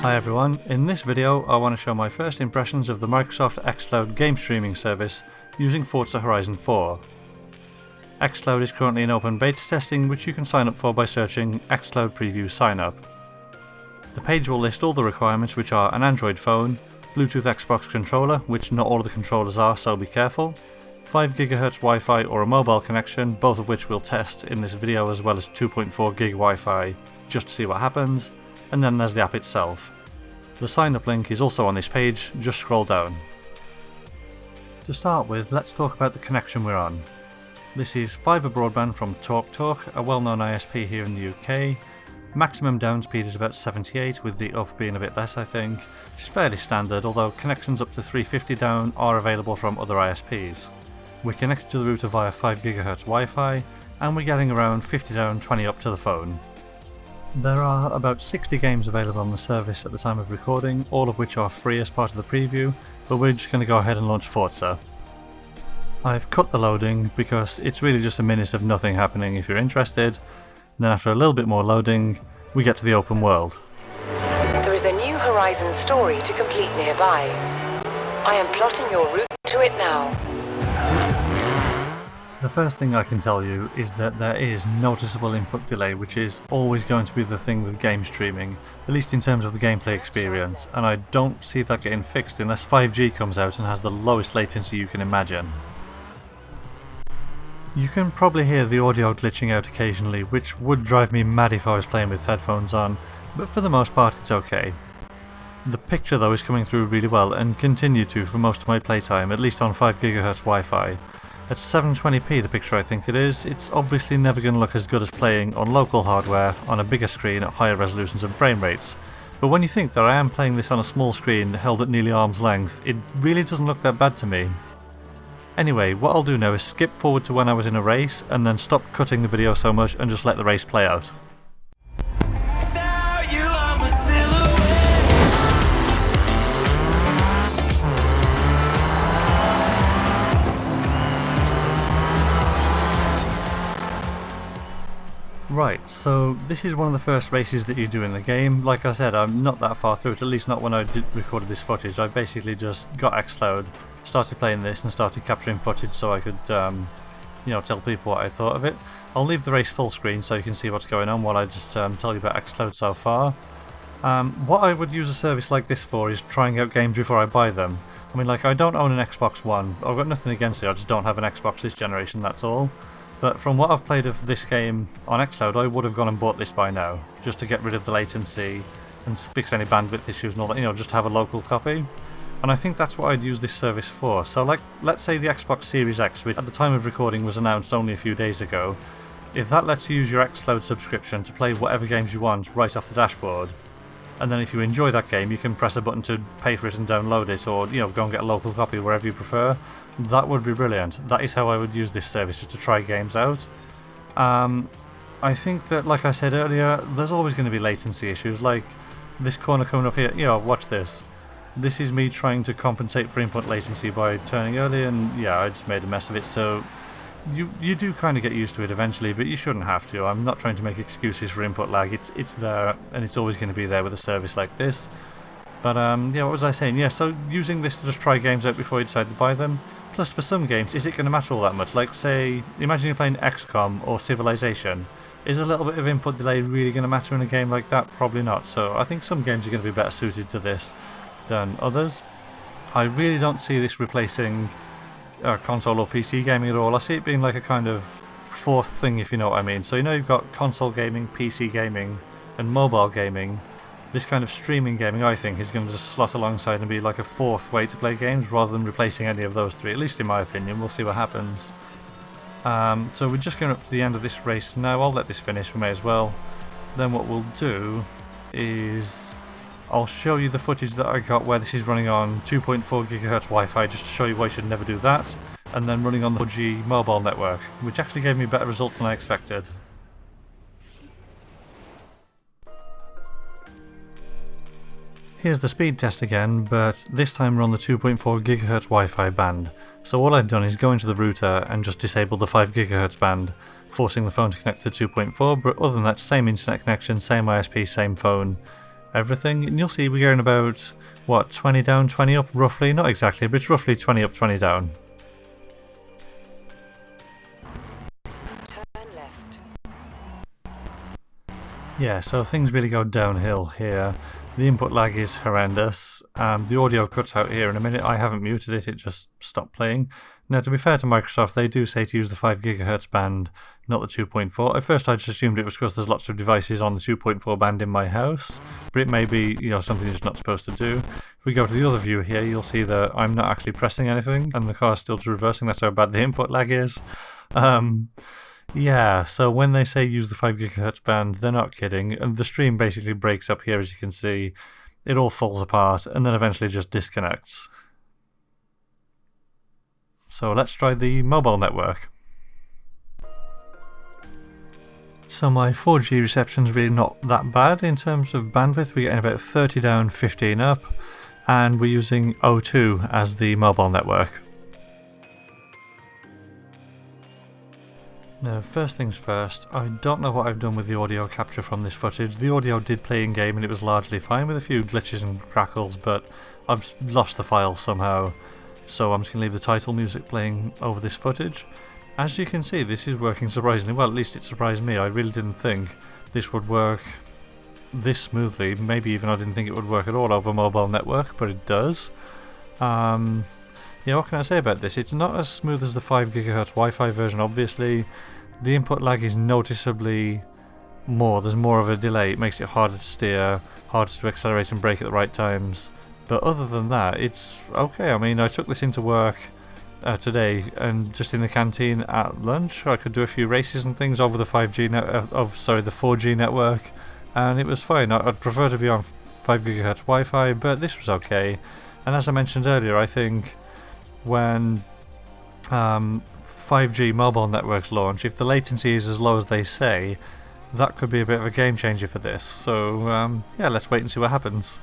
Hi everyone, in this video I want to show my first impressions of the Microsoft xCloud game streaming service using Forza Horizon 4. xCloud is currently in open beta testing, which you can sign up for by searching xCloud Preview Sign Up. The page will list all the requirements, which are an Android phone, Bluetooth Xbox controller, which not all of the controllers are, so be careful, 5 GHz Wi-Fi or a mobile connection, both of which we'll test in this video, as well as 2.4 gig Wi-Fi just to see what happens, and then there's the app itself. The sign up link is also on this page, just scroll down. To start with, let's talk about the connection we're on. This is fibre broadband from TalkTalk, a well-known ISP here in the UK. Maximum down speed is about 78, with the up being a bit less I think, which is fairly standard, although connections up to 350 down are available from other ISPs. We're connected to the router via 5 GHz Wi-Fi, and we're getting around 50 down, 20 up to the phone. There are about 60 games available on the service at the time of recording, all of which are free as part of the preview, but we're just going to go ahead and launch Forza. I've cut the loading because it's really just a minute of nothing happening if you're interested. Then after a little bit more loading, we get to the open world. There is a new Horizon story to complete nearby. I am plotting your route to it now. The first thing I can tell you is that there is noticeable input delay, which is always going to be the thing with game streaming, at least in terms of the gameplay experience, and I don't see that getting fixed unless 5G comes out and has the lowest latency you can imagine. You can probably hear the audio glitching out occasionally, which would drive me mad if I was playing with headphones on, but for the most part it's okay. The picture though is coming through really well and continued to for most of my playtime, at least on 5 GHz Wi-Fi. At 720p the picture I think it is, it's obviously never going to look as good as playing on local hardware on a bigger screen at higher resolutions and frame rates. But when you think that I am playing this on a small screen held at nearly arm's length, it really doesn't look that bad to me. Anyway, what I'll do now is skip forward to when I was in a race and then stop cutting the video so much and just let the race play out. Right, so this is one of the first races that you do in the game. Like I said, I'm not that far through it, at least not when I recorded this footage. I basically just got xCloud, started playing this and started capturing footage so I could tell people what I thought of it. I'll leave the race full screen so you can see what's going on while I just tell you about xCloud so far. What I would use a service like this for is trying out games before I buy them. I mean, like, I don't own an Xbox One. I've got nothing against it, I just don't have an Xbox this generation, that's all. But from what I've played of this game on xCloud, I would have gone and bought this by now, just to get rid of the latency and fix any bandwidth issues and all that, just have a local copy. And I think that's what I'd use this service for. So like, let's say the Xbox Series X, which at the time of recording was announced only a few days ago, if that lets you use your xCloud subscription to play whatever games you want right off the dashboard, and then if you enjoy that game you can press a button to pay for it and download it, or go and get a local copy wherever you prefer, that would be brilliant. That is how I would use this service, just to try games out. I think that, like I said earlier, there's always going to be latency issues, like this corner coming up here, watch this. This is me trying to compensate for input latency by turning early, and yeah, I just made a mess of it, so you do kind of get used to it eventually, but you shouldn't have to. I'm not trying to make excuses for input lag, it's there, and it's always going to be there with a service like this. But yeah, what was I saying? Yeah, so using this to just try games out before you decide to buy them. Plus, for some games, is it going to matter all that much? Like, say, imagine you're playing XCOM or Civilization. Is a little bit of input delay really going to matter in a game like that? Probably not. So I think some games are going to be better suited to this than others. I really don't see this replacing console or PC gaming at all. I see it being like a kind of fourth thing, if you know what I mean. So you've got console gaming, PC gaming, and mobile gaming. This kind of streaming gaming, I think, is going to just slot alongside and be like a fourth way to play games rather than replacing any of those three, at least in my opinion. We'll see what happens. So we're just going up to the end of this race now. I'll let this finish, we may as well. Then what we'll do is I'll show you the footage that I got where this is running on 2.4 GHz Wi-Fi, just to show you why you should never do that, and then running on the 4G mobile network, which actually gave me better results than I expected. Here's the speed test again, but this time we're on the 2.4 GHz Wi-Fi band. So all I've done is go into the router and just disable the 5 GHz band, forcing the phone to connect to 2.4, but other than that, same internet connection, same ISP, same phone, everything. And you'll see we're getting about, what, 20 down, 20 up, roughly? Not exactly, but it's roughly 20 up, 20 down. Turn left. Yeah, so things really go downhill here. The input lag is horrendous. The audio cuts out here in a minute. I haven't muted it, it just stopped playing. Now, to be fair to Microsoft, they do say to use the 5 GHz band, not the 2.4. At first I just assumed it was because there's lots of devices on the 2.4 band in my house, but it may be, something it's not supposed to do. If we go to the other view here, you'll see that I'm not actually pressing anything, and the car's still reversing. That's how bad the input lag is. Yeah, so when they say use the 5 GHz band, they're not kidding, and the stream basically breaks up here, as you can see. It all falls apart, and then eventually just disconnects. So let's try the mobile network. So my 4G reception's really not that bad in terms of bandwidth. We're getting about 30 down, 15 up, and we're using O2 as the mobile network. Now, first things first, I don't know what I've done with the audio capture from this footage. The audio did play in game and it was largely fine with a few glitches and crackles, but I've lost the file somehow. So I'm just going to leave the title music playing over this footage. As you can see, this is working surprisingly well. At least it surprised me. I really didn't think this would work this smoothly. Maybe even I didn't think it would work at all over a mobile network, but it does. Yeah, what can I say about this? It's not as smooth as the 5 GHz Wi-Fi version, obviously. The input lag is noticeably more. There's more of a delay. It makes it harder to steer, harder to accelerate and brake at the right times. But other than that, it's okay. I mean, I took this into work today, and just in the canteen at lunch, I could do a few races and things over the 5G the 4G network, and it was fine. I'd prefer to be on 5 GHz Wi-Fi, but this was okay. And as I mentioned earlier, I think when 5G mobile networks launch, if the latency is as low as they say, that could be a bit of a game changer for this. So yeah, let's wait and see what happens.